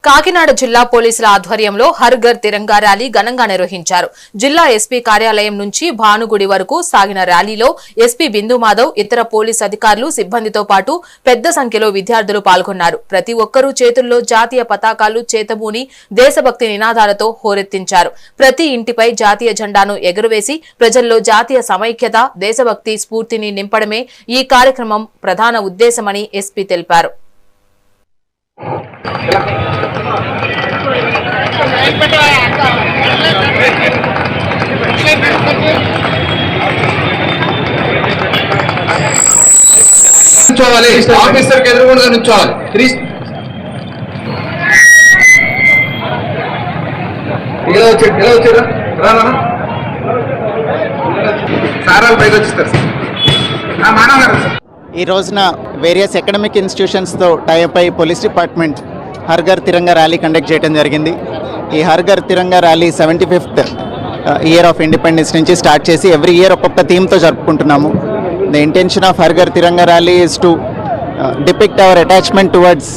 కాకినాడ జిల్లా పోలీసుల ఆధ్వర్యంలో హర్ ఘర్ తిరంగా ర్యాలీ ఘనంగా నిర్వహించారు. జిల్లా ఎస్పీ కార్యాలయం నుంచి భానుగుడి వరకు సాగిన ర్యాలీలో ఎస్పీ బిందు మాధవ్, ఇతర పోలీస్ అధికారులు, సిబ్బందితో పాటు పెద్ద సంఖ్యలో విద్యార్థులు పాల్గొన్నారు. ప్రతి ఒక్కరూ చేతుల్లో జాతీయ పతాకాలు చేతబూని దేశభక్తి నినాదాలతో హోరెత్తించారు. ప్రతి ఇంటిపై జాతీయ జెండాను ఎగురవేసి ప్రజల్లో జాతీయ సమైక్యత, దేశభక్తి స్ఫూర్తిని నింపడమే ఈ కార్యక్రమం ప్రధాన ఉద్దేశమని ఎస్పీ తెలిపారు. ఆఫీసర్ కి ఎదురుగా నుంచోవాలి. ఎలా వచ్చారా సారాలు పైకి వచ్చిస్తారు. ఈ రోజున వేరియస్ అకాడమిక్ ఇన్స్టిట్యూషన్స్తో టైఅప్ అయి police department Har Ghar Tiranga rally conduct చేయడం జరిగింది. ఈ Har Ghar Tiranga rally 75th year of independence నుంచి స్టార్ట్ చేసి ఎవ్రీ ఇయర్ ఒక్కొక్క థీమ్తో జరుపుకుంటున్నాము. The intention of Har Ghar Tiranga rally is to depict our attachment towards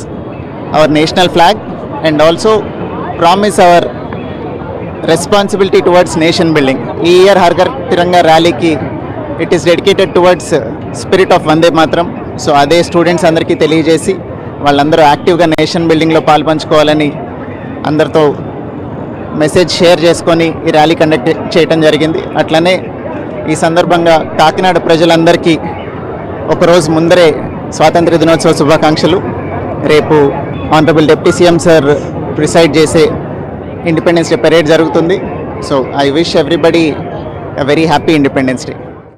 our national flag and also promise our responsibility towards nation building. ఈ year Har Ghar Tiranga ర్యాలీకి it is dedicated towards spirit of Vande Mataram. So అదే students అందరికీ తెలియజేసి వాళ్ళందరూ యాక్టివ్గా నేషన్ బిల్డింగ్లో పాల్పంచుకోవాలని అందరితో message share చేసుకొని ఈ ర్యాలీ కండక్ట్ చేయడం జరిగింది. అట్లనే ఈ సందర్భంగా కాకినాడ ప్రజలందరికీ ఒకరోజు ముందరే స్వాతంత్ర దినోత్సవ శుభాకాంక్షలు. రేపు honourable deputy CM sir preside చేసే ఇండిపెండెన్స్ డే పరేడ్ జరుగుతుంది. So I wish everybody a very happy Independence Day.